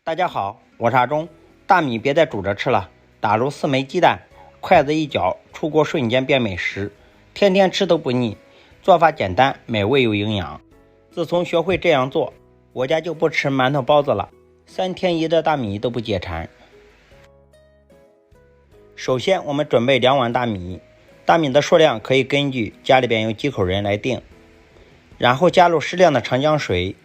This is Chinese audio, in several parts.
大家好，我是阿忠。大米别再煮着吃了，打入4枚鸡蛋，筷子一搅，出锅瞬间变美食，天天吃都不腻。做法简单，美味又营养。自从学会这样做，我家就不吃馒头包子了，3天1的大米都不解馋。首先我们准备2碗大米，大米的数量可以根据家里边有几口人来定，然后加入适量的长江水。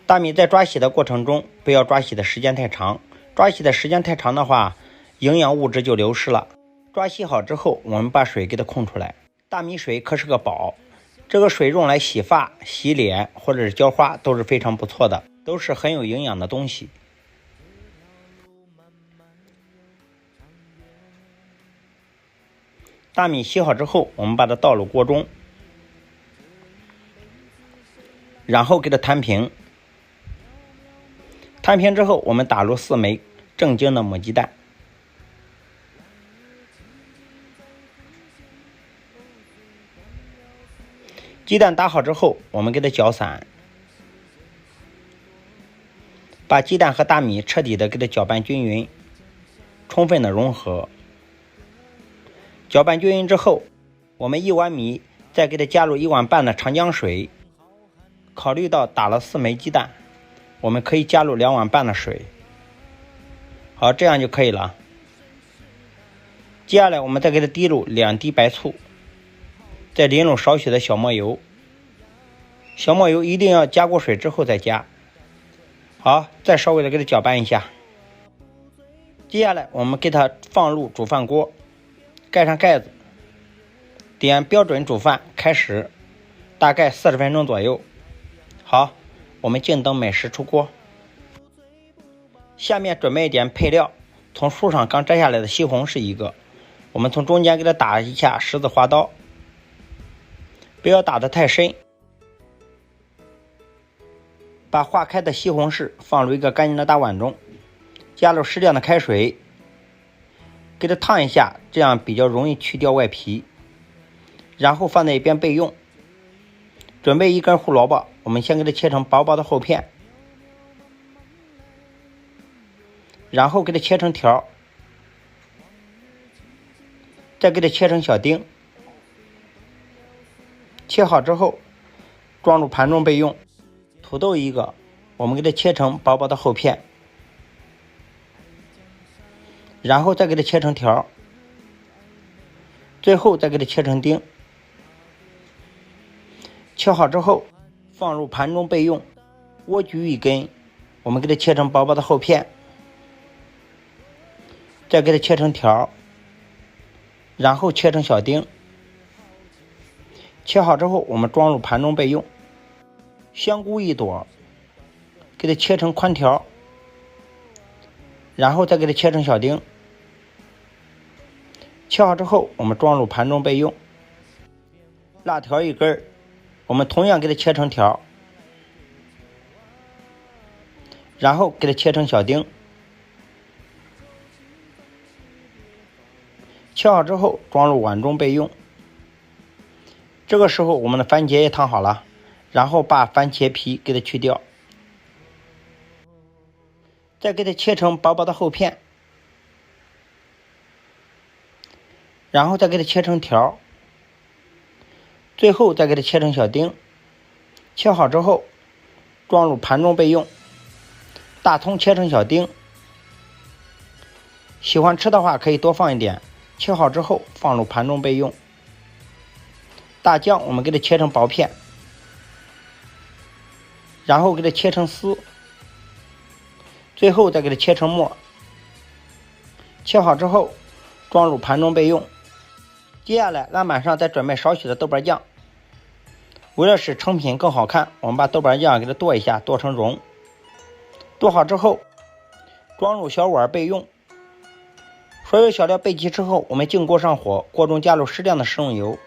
大米在抓洗的过程中，不要抓洗的时间太长，抓洗的时间太长的话，营养物质就流失了。抓洗好之后，我们把水给它控出来。大米水可是个宝，这个水用来洗发、洗脸或者是浇花都是非常不错的，都是很有营养的东西。大米洗好之后，我们把它倒入锅中，然后给它摊平。摊平之后，我们打入4枚正经的母鸡蛋。鸡蛋打好之后，我们给它搅散，把鸡蛋和大米彻底的给它搅拌均匀，充分的融合。搅拌均匀之后，我们1碗米再给它加入1碗半的长江水。考虑到打了4枚鸡蛋，我们可以加入2碗半的水。好，这样就可以了。接下来我们再给它滴入2滴白醋，再淋入少许的小磨油。小磨油一定要加过水之后再加。好，再稍微的给它搅拌一下。接下来我们给它放入煮饭锅，盖上盖子，点标准煮饭开始，大概40分钟左右。好，我们静等美食出锅。下面准备一点配料，从树上刚摘下来的西红柿1个，我们从中间给它打一下十字花刀，不要打得太深。把化开的西红柿放入一个干净的大碗中，加入适量的开水，给它烫一下，这样比较容易去掉外皮，然后放在一边备用。准备1根胡萝卜，我们先给它切成薄薄的厚片，然后给它切成条，再给它切成小丁。切好之后装入盘中备用。土豆1个，我们给它切成薄薄的厚片，然后再给它切成条，最后再给它切成丁。切好之后放入盘中备用。莴苣1根，我们给它切成薄薄的厚片，再给它切成条，然后切成小丁。切好之后我们装入盘中备用。香菇1朵，给它切成宽条，然后再给它切成小丁。切好之后我们装入盘中备用。辣条1根，我们同样给它切成条，然后给它切成小丁。切好之后装入碗中备用。这个时候我们的番茄也烫好了，然后把番茄皮给它去掉，再给它切成薄薄的厚片，然后再给它切成条，最后再给它切成小丁。切好之后装入盘中备用。大葱切成小丁，喜欢吃的话可以多放一点，切好之后放入盘中备用。大姜我们给它切成薄片，然后给它切成丝，最后再给它切成末。切好之后装入盘中备用。接下来案板上再准备少许的豆瓣酱，为了使成品更好看，我们把豆瓣酱给它剁一下，剁成蓉。剁好之后装入小碗备用。所有小料备齐之后，我们静锅上火，锅中加入适量的食用油。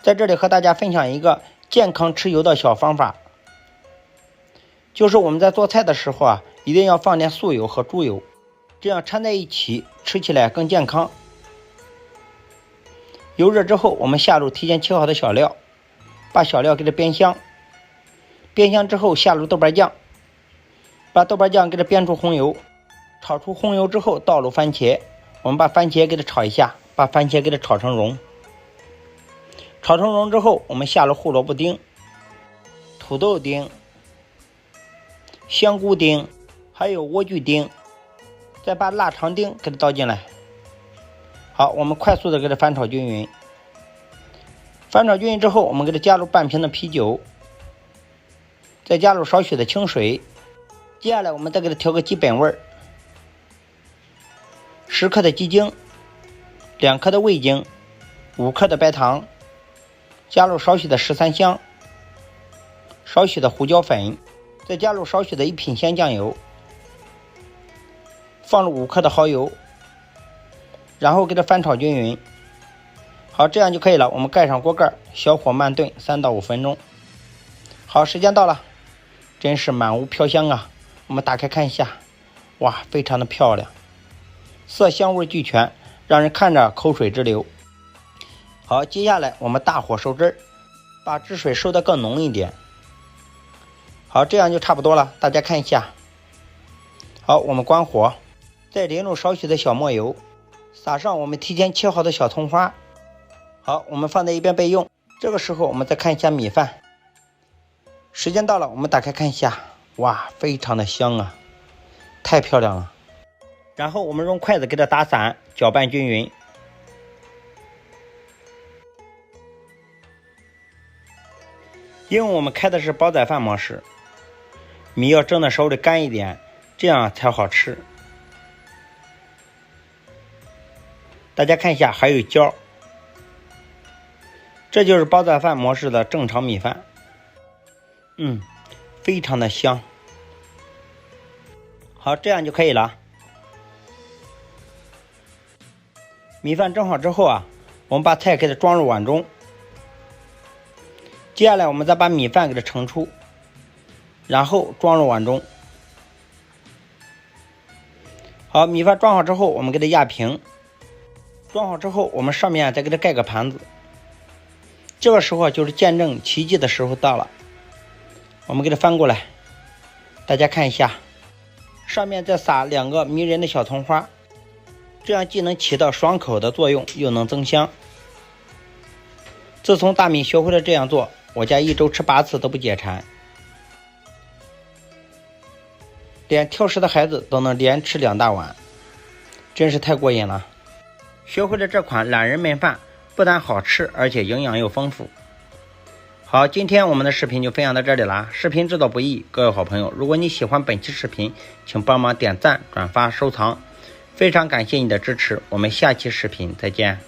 在这里和大家分享一个健康吃油的小方法，就是我们在做菜的时候一定要放点素油和猪油，这样掺在一起吃起来更健康。油热之后，我们下入提前切好的小料，把小料给它煸香。煸香之后下入豆瓣酱，把豆瓣酱给它煸出红油，炒出红油之后倒入番茄，我们把番茄给它炒一下，把番茄给它炒成蓉。炒成蓉之后，我们下入胡萝卜丁、土豆丁、香菇丁，还有莴苣丁，再把腊肠丁给它倒进来。好，我们快速的给它翻炒均匀。翻炒均匀之后，我们给它加入半瓶的啤酒，再加入少许的清水。接下来我们再给它调个基本味，10克的鸡精，2克的味精，5克的白糖，加入少许的十三香，少许的胡椒粉，再加入少许的1品鲜酱油，放入5克的蚝油，然后给它翻炒均匀。好，这样就可以了。我们盖上锅盖，小火慢炖3到5分钟。好，时间到了，真是满屋飘香啊！我们打开看一下，哇，非常的漂亮，色香味俱全，让人看着口水直流。好，接下来我们大火收汁，把汁水收得更浓一点。好，这样就差不多了，大家看一下。好，我们关火，再淋入少许的小末油，撒上我们提前切好的小葱花。好，我们放在一边备用。这个时候我们再看一下米饭。时间到了，我们打开看一下，哇，非常的香啊，太漂亮了。然后我们用筷子给它打散，搅拌均匀。因为我们开的是煲仔饭模式，米要蒸的稍微干一点，这样才好吃。大家看一下，还有椒，这就是煲仔饭模式的正常米饭，非常的香。好，这样就可以了。米饭蒸好之后啊，我们把菜给它装入碗中。接下来我们再把米饭给它盛出，然后装入碗中。好，米饭装好之后，我们给它压平。装好之后，我们上面再给它盖个盘子。这个时候就是见证奇迹的时候到了。我们给它翻过来，大家看一下，上面再撒2个迷人的小葱花，这样既能起到爽口的作用，又能增香。自从大米学会了这样做，我家1周吃8次都不解馋，连挑食的孩子都能连吃2大碗，真是太过瘾了。学会了这款懒人焖饭，不但好吃，而且营养又丰富。好，今天我们的视频就分享到这里啦。视频制作不易，各位好朋友，如果你喜欢本期视频，请帮忙点赞、转发、收藏，非常感谢你的支持。我们下期视频再见。